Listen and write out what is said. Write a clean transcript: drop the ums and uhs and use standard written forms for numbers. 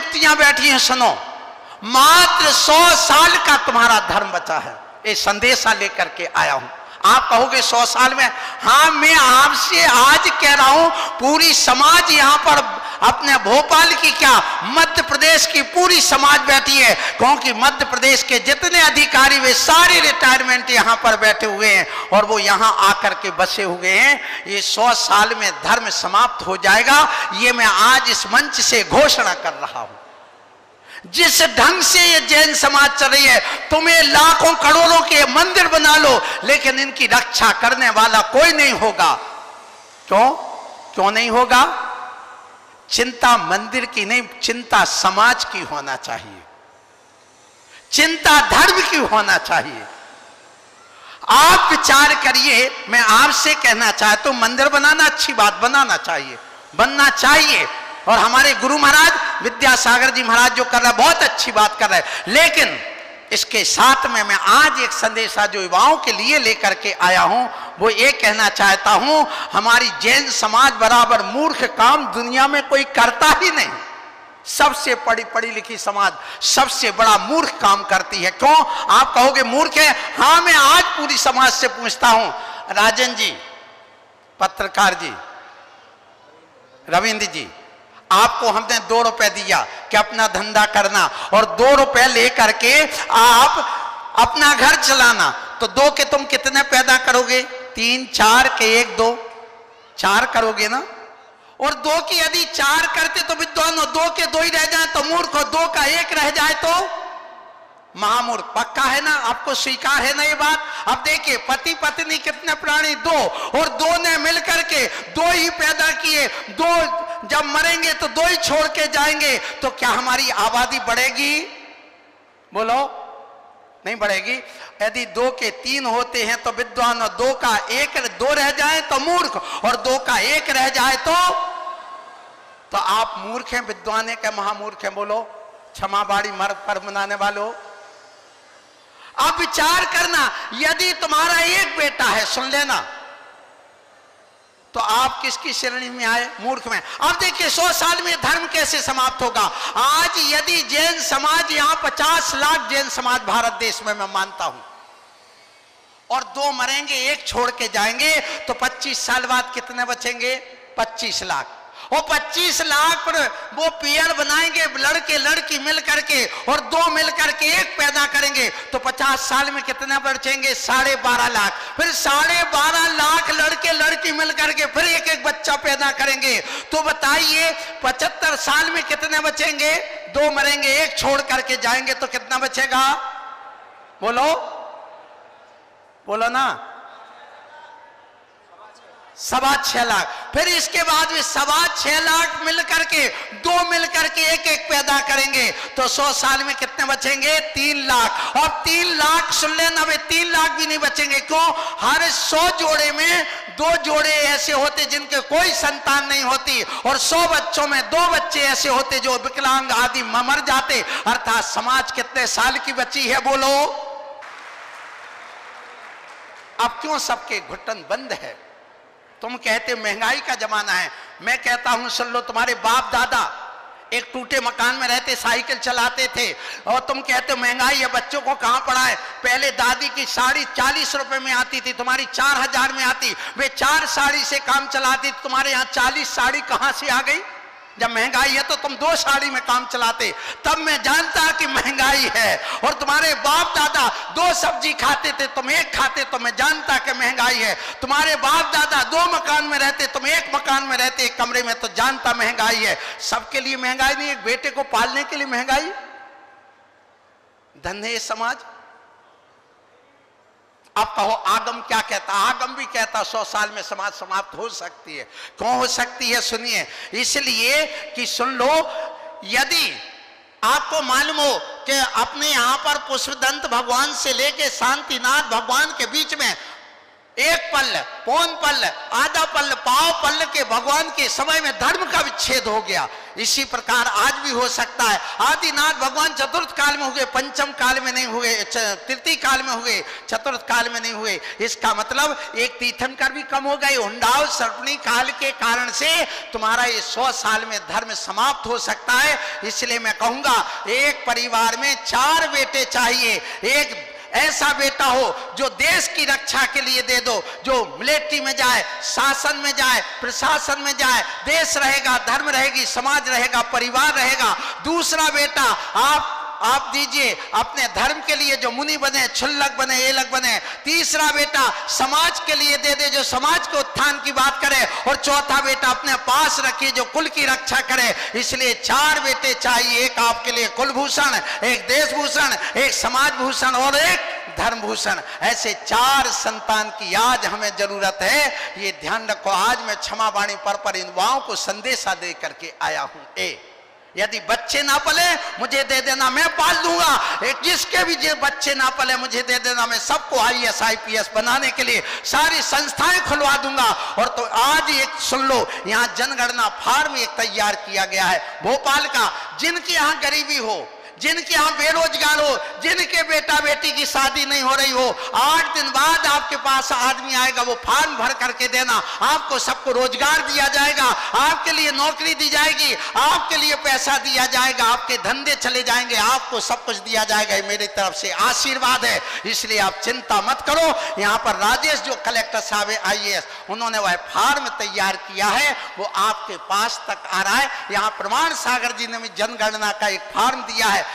युक्तियां बैठी हैं, सुनो। मात्र 100 साल का तुम्हारा धर्म बचा है, ये संदेशा लेकर के आया हूं। आप कहोगे 100 साल में? हाँ, मैं आपसे आज कह रहा हूं, पूरी समाज यहां पर, अपने भोपाल की क्या, मध्य प्रदेश की पूरी समाज बैठी है, क्योंकि मध्य प्रदेश के जितने अधिकारी वे सारे रिटायरमेंट यहां पर बैठे हुए हैं और वो यहां आकर के बसे हुए हैं। ये 100 साल में धर्म समाप्त हो जाएगा, ये मैं आज इस मंच से घोषणा कर रहा हूं। जिस ढंग से ये जैन समाज चल रही है, तुम्हें लाखों करोड़ों के मंदिर बना लो, लेकिन इनकी रक्षा करने वाला कोई नहीं होगा। क्यों नहीं होगा? चिंता मंदिर की नहीं, चिंता समाज की होना चाहिए, चिंता धर्म की होना चाहिए। आप विचार करिए, मैं आपसे कहना चाहता हूं, मंदिर बनाना अच्छी बात, बनाना चाहिए, बनना चाहिए, और हमारे गुरु महाराज विद्यासागर जी महाराज जो कर रहे हैं बहुत अच्छी बात कर रहे हैं। लेकिन इसके साथ में मैं आज एक संदेशा जो युवाओं के लिए लेकर के आया हूं, वो ये कहना चाहता हूं, हमारी जैन समाज बराबर मूर्ख काम दुनिया में कोई करता ही नहीं। सबसे पढ़ी लिखी समाज सबसे बड़ा मूर्ख काम करती है। क्यों आप कहोगे मूर्ख है? हाँ, मैं आज पूरी समाज से पूछता हूं, राजन जी, पत्रकार जी, रविंद्र जी, आपको हमने 2 रुपए दिया कि अपना धंधा करना, और 2 रुपए लेकर के आप अपना घर चलाना, तो 2 के तुम कितने पैदा करोगे? 3, 4 के 1, 2, 4 करोगे ना। और 2 की यदि 4 करते तो विद्वान हो, 2 के 2 ही रह जाए तो मूर्ख हो, 2 का 1 रह जाए तो महामूर्ख। पक्का है ना? आपको स्वीकार है ना ये बात? अब देखिए, पति पत्नी कितने प्राणी? 2, और 2 ने मिलकर के 2 ही पैदा किए, 2 जब मरेंगे तो 2 ही छोड़ के जाएंगे, तो क्या हमारी आबादी बढ़ेगी? बोलो, नहीं बढ़ेगी। यदि 2 के 3 होते हैं तो विद्वान, और 2 का 1 2 रह जाए तो मूर्ख, और 2 का 1 रह जाए तो आप मूर्ख हैं, विद्वान है क्या महामूर्ख हैं? बोलो, क्षमा बाड़ी मर पर मनाने वालों। आप विचार करना, यदि तुम्हारा 1 बेटा है, सुन लेना, तो आप किसकी श्रेणी में आए? मूर्ख में। अब देखिए 100 साल में धर्म कैसे समाप्त होगा? आज यदि जैन समाज, यहां 50 लाख जैन समाज भारत देश में मैं मानता हूं, और 2 मरेंगे, 1 छोड़ के जाएंगे, तो 25 साल बाद कितने बचेंगे? 25 लाख। और 25 लाख पर वो पेयर बनाएंगे, लड़के लड़की मिल करके, और 2 मिल करके 1 पैदा करेंगे, तो 50 साल में कितने बचेंगे? 12.5 लाख। फिर 12.5 लाख लड़के लड़की मिल करके फिर 1 बच्चा पैदा करेंगे, तो बताइए 75 साल में कितने बचेंगे? 2 मरेंगे, 1 छोड़ करके जाएंगे, तो कितना बचेगा? बोलो, बोलो ना, 6.25 लाख। फिर इसके बाद भी 6.25 लाख मिल करके 2 मिल करके 1 पैदा करेंगे, तो 100 साल में कितने बचेंगे? 3 लाख। और 3 लाख सुन लेना, वे 3 लाख भी नहीं बचेंगे। क्यों? हर 100 जोड़े में 2 जोड़े ऐसे होते जिनके कोई संतान नहीं होती, और 100 बच्चों में 2 बच्चे ऐसे होते जो विकलांग आदि मर जाते। अर्थात समाज कितने साल की बची है? बोलो। अब क्यों सबके घुटन बंद है? तुम कहते महंगाई का जमाना है, मैं कहता हूं सुन लो, तुम्हारे बाप दादा एक टूटे मकान में रहते, साइकिल चलाते थे, और तुम कहते महंगाई है, बच्चों को कहां पढ़ाए? पहले दादी की साड़ी 40 रुपए में आती थी, तुम्हारी 4000 में आती, वे 4 साड़ी से काम चलाती, तुम्हारे यहाँ 40 साड़ी कहां से आ गई? जब महंगाई है तो तुम 2 साड़ी में काम चलाते, तब मैं जानता कि महंगाई है। और तुम्हारे बाप दादा 2 सब्जी खाते थे, तुम 1 खाते, तो मैं जानता कि महंगाई है। तुम्हारे बाप दादा 2 मकान में रहते, तुम 1 मकान में रहते, 1 कमरे में, तो जानता महंगाई है। सबके लिए महंगाई नहीं, एक बेटे को पालने के लिए महंगाई। धन्य समाज। अब कहो आगम क्या कहता? आगम भी कहता 100 साल में समाज समाप्त हो सकती है। क्यों हो सकती है? सुनिए, इसलिए कि सुन लो, यदि आपको मालूम हो कि अपने यहां पर पुष्पदंत भगवान से लेके शांतिनाथ भगवान के बीच में एक पल, पौन पल, आधा पल, पाव पल के भगवान के समय में धर्म का विच्छेद हो गया। इसी प्रकार आज भी हो सकता है। आदिनाथ भगवान चतुर्थ काल में हुए, पंचम काल में नहीं हुए, तृतीय काल में हुए, चतुर्थ काल में नहीं हुए। इसका मतलब एक तीर्थंकर भी कम हो गए। हुंडाव सर्पणी काल के कारण से तुम्हारा ये 100 साल में धर्म समाप्त हो सकता है। इसलिए मैं कहूंगा एक परिवार में 4 बेटे चाहिए। एक ऐसा बेटा हो जो देश की रक्षा के लिए दे दो, जो मिलिट्री में जाए, शासन में जाए, प्रशासन में जाए, देश रहेगा, धर्म रहेगी, समाज रहेगा, परिवार रहेगा। दूसरा बेटा आप दीजिए अपने धर्म के लिए जो मुनि बने, क्षुल्लक बने, एलक बने। तीसरा बेटा समाज के लिए दे दे, जो समाज के उत्थान की बात करे। और चौथा बेटा अपने पास रखिए जो कुल की रक्षा करे। इसलिए 4 बेटे चाहिए, एक आपके लिए कुलभूषण, एक देशभूषण, एक समाज भूषण और एक धर्मभूषण। ऐसे 4 संतान की आज हमें जरूरत है। ये ध्यान रखो। आज मैं क्षमा वाणी पर इन युवाओं को संदेशा दे करके आया हूं। यदि बच्चे ना पले मुझे दे देना, मैं पाल दूंगा। एक जिसके भी बच्चे ना पले मुझे दे देना, मैं सबको IAS IPS बनाने के लिए सारी संस्थाएं खुलवा दूंगा। और तो आज एक सुन लो, यहाँ जनगणना फार्म एक तैयार किया गया है भोपाल का। जिनके यहाँ गरीबी हो, जिनके यहाँ बेरोजगार हो, जिनके बेटा बेटी की शादी नहीं हो रही हो, 8 दिन बाद आपके पास आदमी आएगा, वो फॉर्म भर करके देना। आपको सबको रोजगार दिया जाएगा, आपके लिए नौकरी दी जाएगी, आपके लिए पैसा दिया जाएगा, आपके धंधे चले जाएंगे, आपको सब कुछ दिया जाएगा। ये मेरी तरफ से आशीर्वाद है। इसलिए आप चिंता मत करो। यहाँ पर राजेश जो कलेक्टर साहब है IAS, उन्होंने वह फॉर्म तैयार किया है, वो आपके पास तक आ रहा है। यहाँ प्रमाण सागर जी ने भी जनगणना का एक फॉर्म दिया है।